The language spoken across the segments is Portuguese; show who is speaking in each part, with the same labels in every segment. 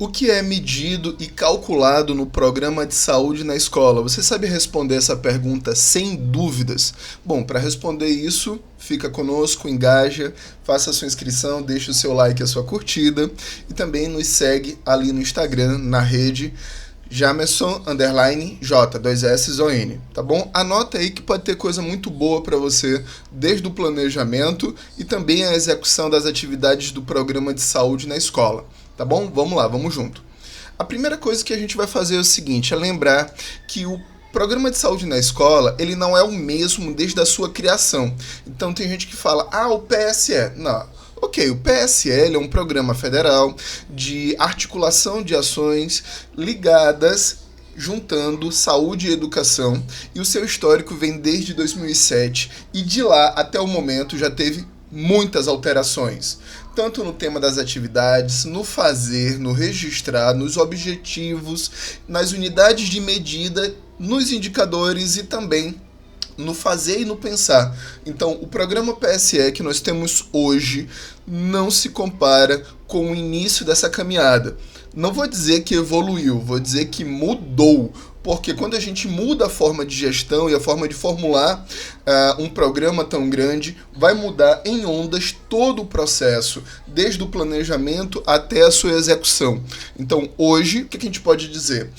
Speaker 1: O que é medido e calculado no programa de saúde na escola? Você sabe responder essa pergunta sem dúvidas? Bom, para responder isso, fica conosco, engaja, faça a sua inscrição, deixe o seu like e a sua curtida e também nos segue ali no Instagram, na rede Jamerson_J2SON, tá bom? Anota aí que pode ter coisa muito boa para você, desde o planejamento e também a execução das atividades do programa de saúde na escola. Tá bom? Vamos lá, vamos junto. A primeira coisa que a gente vai fazer é o seguinte, é lembrar que o programa de saúde na escola, ele não é o mesmo desde a sua criação. Então tem gente que fala, o PSE. Não. Ok, o PSL é um programa federal de articulação de ações ligadas, juntando saúde e educação, e o seu histórico vem desde 2007, e de lá até o momento já teve muitas alterações, tanto no tema das atividades, no fazer, no registrar, nos objetivos, nas unidades de medida, nos indicadores e também no fazer e no pensar. Então, o programa PSE que nós temos hoje não se compara com o início dessa caminhada. Não vou dizer que evoluiu, vou dizer que mudou. Porque quando a gente muda a forma de gestão e a forma de formular um programa tão grande, vai mudar em ondas todo o processo, desde o planejamento até a sua execução. Então, hoje, o que a gente pode dizer?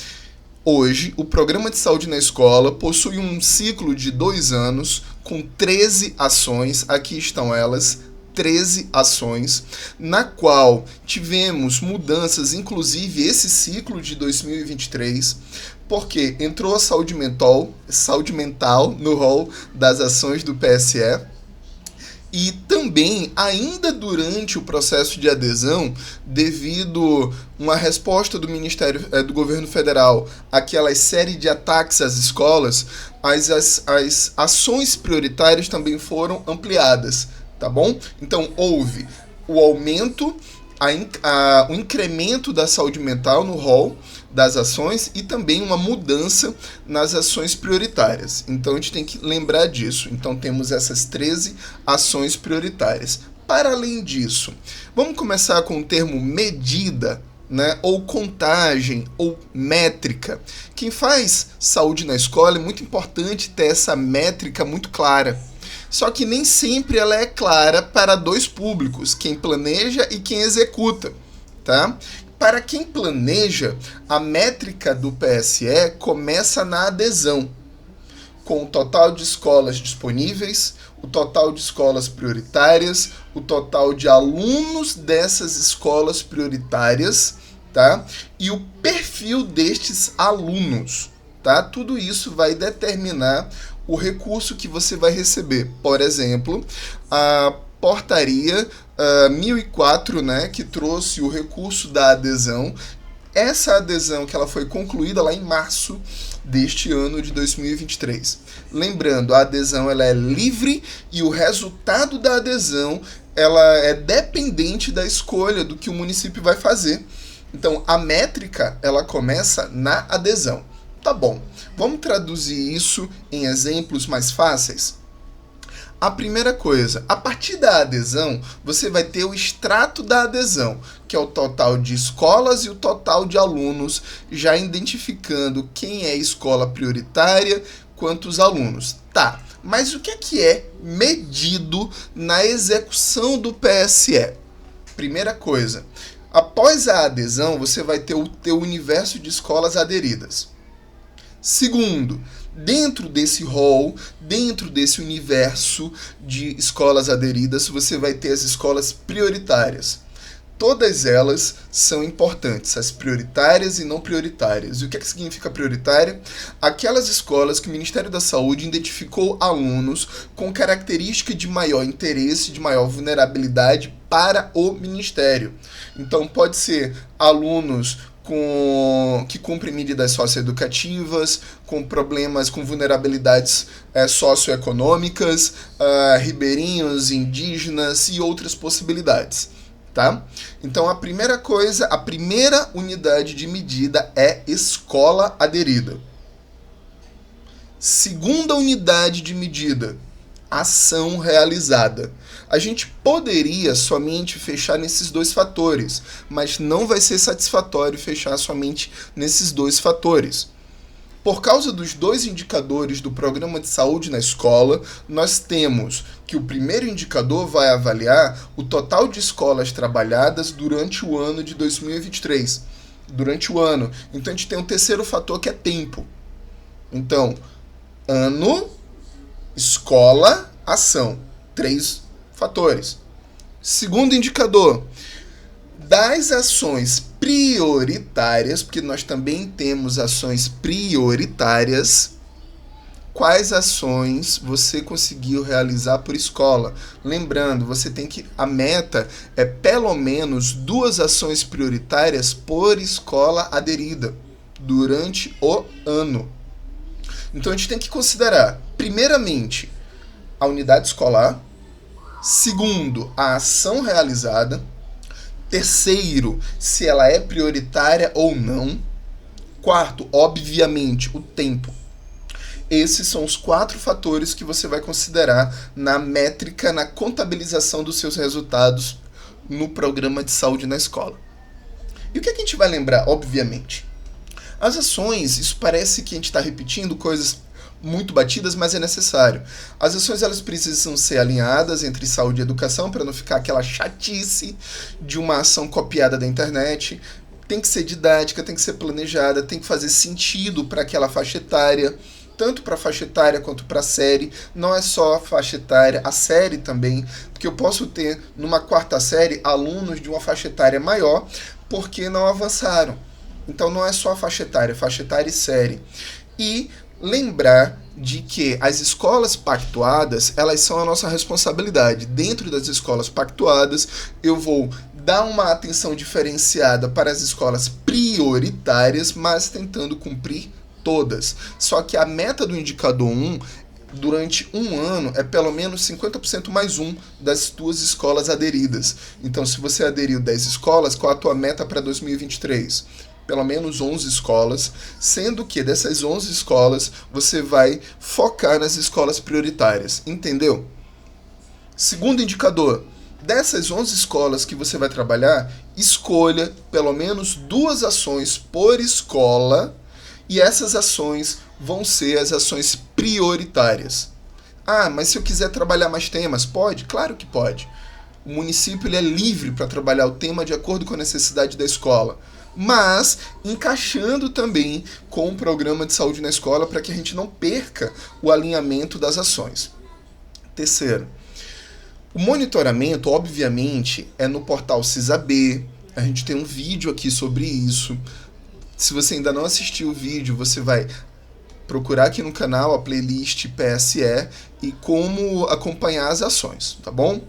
Speaker 1: Hoje, o programa de saúde na escola possui um ciclo de 2 anos com 13 ações, aqui estão elas, 13 ações, na qual tivemos mudanças, inclusive esse ciclo de 2023, porque entrou a saúde mental no rol das ações do PSE, e também, ainda durante o processo de adesão, devido uma resposta do Ministério do Governo Federal àquela série de ataques às escolas, as ações prioritárias também foram ampliadas, tá bom? Então, houve o aumento, o incremento da saúde mental no rol das ações e também uma mudança nas ações prioritárias. Então a gente tem que lembrar disso. Então temos essas 13 ações prioritárias. Para além disso, vamos começar com o termo medida, né, ou contagem, ou métrica. Quem faz saúde na escola é muito importante ter essa métrica muito clara. Só que nem sempre ela é clara para dois públicos, quem planeja e quem executa, tá? Para quem planeja, a métrica do PSE começa na adesão, com o total de escolas disponíveis, o total de escolas prioritárias, o total de alunos dessas escolas prioritárias, tá? E o perfil destes alunos, tá? Tudo isso vai determinar o recurso que você vai receber. Por exemplo, a portaria 1004, né, que trouxe o recurso da adesão. Essa adesão que ela foi concluída lá em março deste ano de 2023. Lembrando, a adesão ela é livre e o resultado da adesão ela é dependente da escolha do que o município vai fazer. Então, a métrica ela começa na adesão. Tá bom, vamos traduzir isso em exemplos mais fáceis? A primeira coisa, a partir da adesão, você vai ter o extrato da adesão, que é o total de escolas e o total de alunos, já identificando quem é escola prioritária, quantos alunos. Tá, mas o que é medido na execução do PSE? Primeira coisa, após a adesão, você vai ter o teu universo de escolas aderidas. Segundo, dentro desse rol, dentro desse universo de escolas aderidas, você vai ter as escolas prioritárias. Todas elas são importantes, as prioritárias e não prioritárias. E o que significa prioritária? Aquelas escolas que o Ministério da Saúde identificou alunos com característica de maior interesse, de maior vulnerabilidade para o Ministério. Então, pode ser alunos que cumprem medidas socioeducativas, com problemas, com vulnerabilidades socioeconômicas, ribeirinhos, indígenas e outras possibilidades. Tá? Então, a primeira coisa, a primeira unidade de medida é escola aderida. Segunda unidade de medida, ação realizada. A gente poderia somente fechar nesses dois fatores, mas não vai ser satisfatório fechar somente nesses dois fatores. Por causa dos dois indicadores do programa de saúde na escola, nós temos que o primeiro indicador vai avaliar o total de escolas trabalhadas durante o ano de 2023. Durante o ano. Então a gente tem um terceiro fator que é tempo. Então, ano, escola, ação. 3 fatores. Segundo indicador, das ações prioritárias, porque nós também temos ações prioritárias, quais ações você conseguiu realizar por escola? Lembrando, a meta é pelo menos 2 ações prioritárias por escola aderida durante o ano. Então a gente tem que considerar, primeiramente, a unidade escolar, segundo, a ação realizada, terceiro, se ela é prioritária ou não. Quarto, obviamente, o tempo. Esses são os 4 fatores que você vai considerar na métrica, na contabilização dos seus resultados no programa de saúde na escola. E o que a gente vai lembrar, obviamente? As ações, isso parece que a gente está repetindo coisas muito batidas, mas é necessário. As ações elas precisam ser alinhadas entre saúde e educação para não ficar aquela chatice de uma ação copiada da internet. Tem que ser didática, tem que ser planejada, tem que fazer sentido para aquela faixa etária, tanto para a faixa etária quanto para a série. Não é só a faixa etária, a série também, porque eu posso ter numa 4ª série alunos de uma faixa etária maior porque não avançaram. Então não é só a faixa etária e série. E lembrar de que as escolas pactuadas, elas são a nossa responsabilidade. Dentro das escolas pactuadas, eu vou dar uma atenção diferenciada para as escolas prioritárias, mas tentando cumprir todas. Só que a meta do indicador 1, durante um ano, é pelo menos 50% mais 1 das tuas escolas aderidas. Então, se você aderiu 10 escolas, qual a tua meta para 2023? Pelo menos 11 escolas, sendo que dessas 11 escolas você vai focar nas escolas prioritárias, entendeu? Segundo indicador, dessas 11 escolas que você vai trabalhar, escolha pelo menos 2 ações por escola e essas ações vão ser as ações prioritárias. Ah, mas se eu quiser trabalhar mais temas, pode? Claro que pode. O município ele é livre para trabalhar o tema de acordo com a necessidade da escola, mas encaixando também com o programa de saúde na escola para que a gente não perca o alinhamento das ações. Terceiro, o monitoramento, obviamente, é no portal CISAB. A gente tem um vídeo aqui sobre isso. Se você ainda não assistiu o vídeo, você vai procurar aqui no canal a playlist PSE e como acompanhar as ações, tá bom?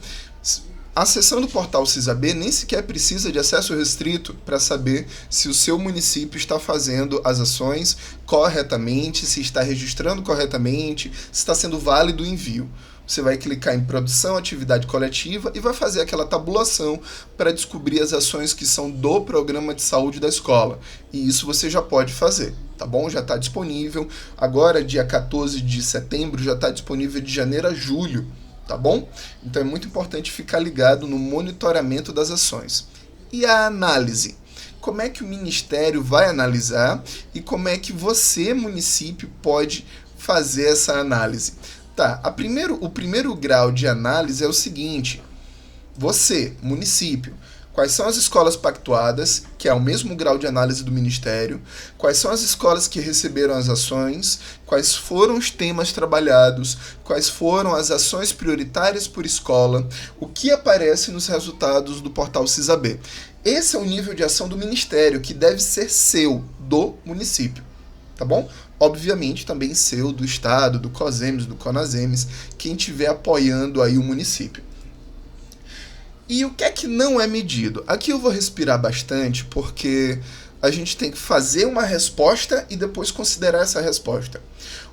Speaker 1: Acessando o portal CISAB, nem sequer precisa de acesso restrito para saber se o seu município está fazendo as ações corretamente, se está registrando corretamente, se está sendo válido o envio. Você vai clicar em produção, atividade coletiva e vai fazer aquela tabulação para descobrir as ações que são do programa de saúde da escola. E isso você já pode fazer, tá bom? Já está disponível. Agora, dia 14 de setembro, já está disponível de janeiro a julho. Tá bom? Então é muito importante ficar ligado no monitoramento das ações. E a análise? Como é que o Ministério vai analisar e como é que você, município, pode fazer essa análise? Tá, o primeiro grau de análise é o seguinte: você, município, quais são as escolas pactuadas, que é o mesmo grau de análise do Ministério, quais são as escolas que receberam as ações, quais foram os temas trabalhados, quais foram as ações prioritárias por escola, o que aparece nos resultados do portal CISAB. Esse é o nível de ação do Ministério, que deve ser seu, do município, tá bom? Obviamente também seu, do Estado, do COSEMES, do CONASEMES, quem estiver apoiando aí o município. E o que é que não é medido? Aqui eu vou respirar bastante, porque a gente tem que fazer uma resposta e depois considerar essa resposta.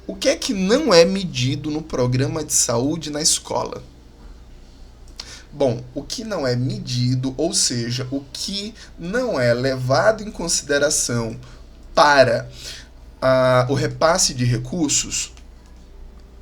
Speaker 1: O que é que não é medido no programa de saúde na escola? Bom, o que não é medido, ou seja, o que não é levado em consideração para o repasse de recursos,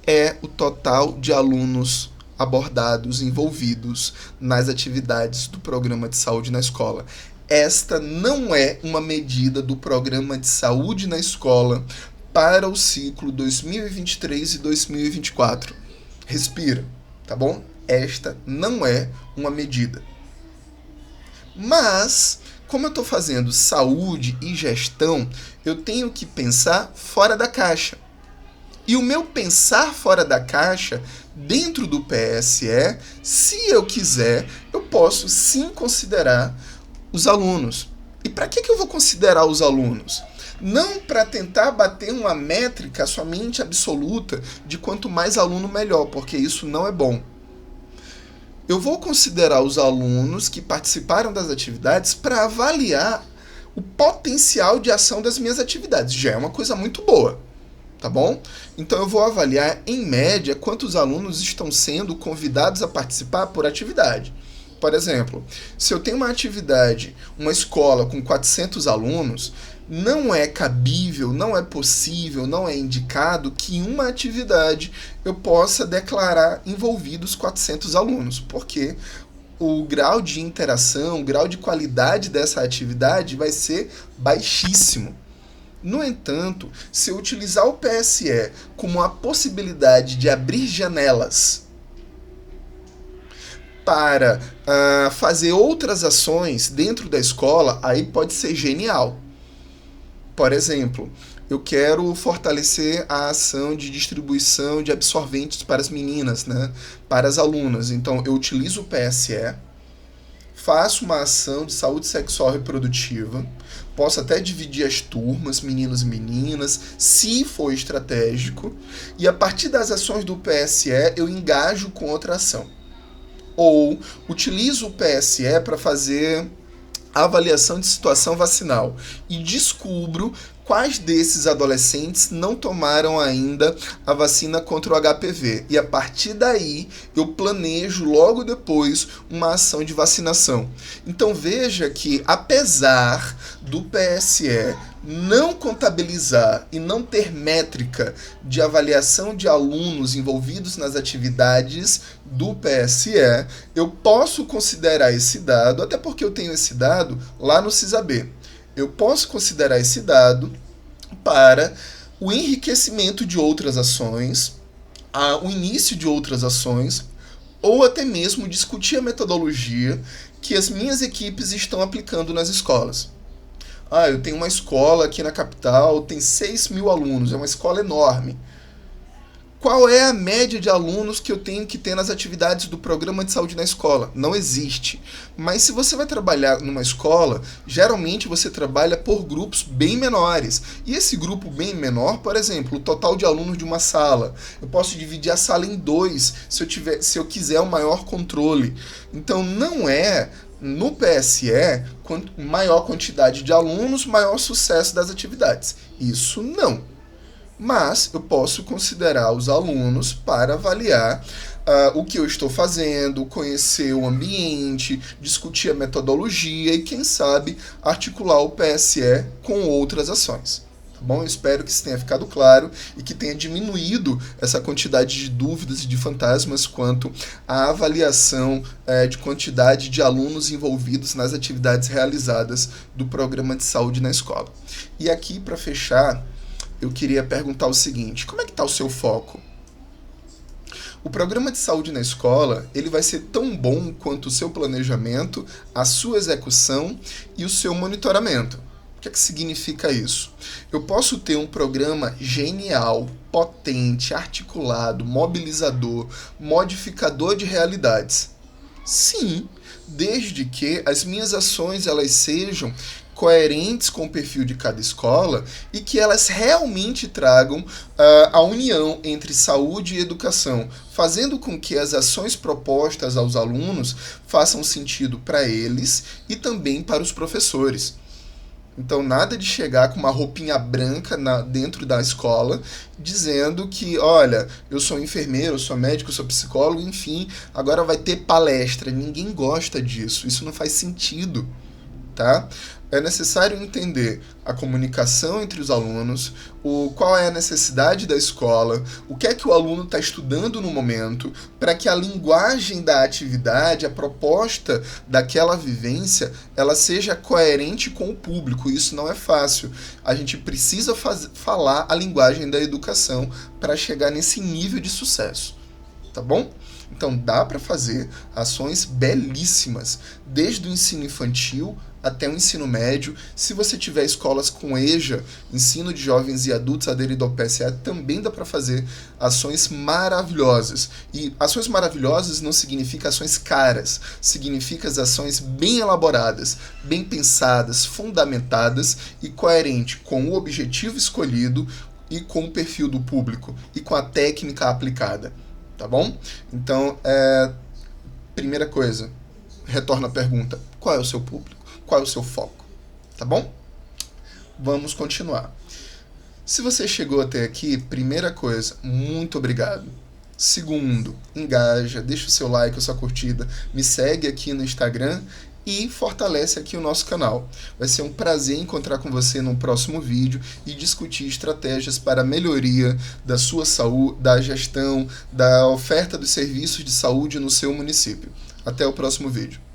Speaker 1: é o total de alunos abordados, envolvidos nas atividades do programa de saúde na escola. Esta não é uma medida do programa de saúde na escola para o ciclo 2023 e 2024. Respira, tá bom? Esta não é uma medida. Mas, como eu estou fazendo saúde e gestão, eu tenho que pensar fora da caixa. E o meu pensar fora da caixa, dentro do PSE, se eu quiser, eu posso sim considerar os alunos. E para que eu vou considerar os alunos? Não para tentar bater uma métrica somente absoluta de quanto mais aluno melhor, porque isso não é bom. Eu vou considerar os alunos que participaram das atividades para avaliar o potencial de ação das minhas atividades. Já é uma coisa muito boa, tá bom? Então eu vou avaliar, em média, quantos alunos estão sendo convidados a participar por atividade. Por exemplo, se eu tenho uma atividade, uma escola com 400 alunos, não é cabível, não é possível, não é indicado que em uma atividade eu possa declarar envolvidos 400 alunos, porque o grau de interação, o grau de qualidade dessa atividade vai ser baixíssimo. No entanto, se eu utilizar o PSE como uma possibilidade de abrir janelas para fazer outras ações dentro da escola, aí pode ser genial. Por exemplo, eu quero fortalecer a ação de distribuição de absorventes para as meninas, né? Para as alunas. Então, eu utilizo o PSE, faço uma ação de saúde sexual e reprodutiva, posso até dividir as turmas, meninos e meninas, se for estratégico, e a partir das ações do PSE eu engajo com outra ação. Ou utilizo o PSE para fazer a avaliação de situação vacinal e descubro quais desses adolescentes não tomaram ainda a vacina contra o HPV. E a partir daí eu planejo logo depois uma ação de vacinação. Então veja que, apesar do PSE não contabilizar e não ter métrica de avaliação de alunos envolvidos nas atividades do PSE, eu posso considerar esse dado, até porque eu tenho esse dado lá no CISAB. Eu posso considerar esse dado para o enriquecimento de outras ações, o início de outras ações, ou até mesmo discutir a metodologia que as minhas equipes estão aplicando nas escolas. Eu tenho uma escola aqui na capital, tem 6.000 alunos, é uma escola enorme. Qual é a média de alunos que eu tenho que ter nas atividades do programa de saúde na escola? Não existe. Mas se você vai trabalhar numa escola, geralmente você trabalha por grupos bem menores. E esse grupo bem menor, por exemplo, o total de alunos de uma sala. Eu posso dividir a sala em 2 se eu quiser um maior controle. Então não é no PSE, quanto maior quantidade de alunos, maior sucesso das atividades. Isso não. Mas eu posso considerar os alunos para avaliar o que eu estou fazendo, conhecer o ambiente, discutir a metodologia e, quem sabe, articular o PSE com outras ações. Tá bom? Eu espero que isso tenha ficado claro e que tenha diminuído essa quantidade de dúvidas e de fantasmas quanto à avaliação de quantidade de alunos envolvidos nas atividades realizadas do programa de saúde na escola. E aqui, para fechar, eu queria perguntar o seguinte: como é que está o seu foco? O programa de saúde na escola, ele vai ser tão bom quanto o seu planejamento, a sua execução e o seu monitoramento. O que é que significa isso? Eu posso ter um programa genial, potente, articulado, mobilizador, modificador de realidades. Sim, desde que as minhas ações elas sejam coerentes com o perfil de cada escola e que elas realmente tragam a união entre saúde e educação, fazendo com que as ações propostas aos alunos façam sentido para eles e também para os professores. Então, nada de chegar com uma roupinha branca dentro da escola, dizendo que, olha, eu sou enfermeiro, eu sou médico, eu sou psicólogo, enfim, agora vai ter palestra. Ninguém gosta disso, isso não faz sentido. Tá? É necessário entender a comunicação entre os alunos, qual é a necessidade da escola, o que é que o aluno está estudando no momento, para que a linguagem da atividade, a proposta daquela vivência, ela seja coerente com o público. Isso não é fácil. A gente precisa falar a linguagem da educação para chegar nesse nível de sucesso. Tá bom? Então dá para fazer ações belíssimas, desde o ensino infantil até o ensino médio. Se você tiver escolas com EJA, ensino de jovens e adultos aderido ao PSA, também dá para fazer ações maravilhosas. E ações maravilhosas não significa ações caras, significa ações bem elaboradas, bem pensadas, fundamentadas e coerentes com o objetivo escolhido e com o perfil do público e com a técnica aplicada. Tá bom? Então, primeira coisa, retorno à pergunta: qual é o seu público? Qual é o seu foco? Tá bom? Vamos continuar. Se você chegou até aqui, primeira coisa, muito obrigado. Segundo, engaja, deixa o seu like, a sua curtida, me segue aqui no Instagram e fortalece aqui o nosso canal. Vai ser um prazer encontrar com você no próximo vídeo e discutir estratégias para a melhoria da sua saúde, da gestão, da oferta dos serviços de saúde no seu município. Até o próximo vídeo.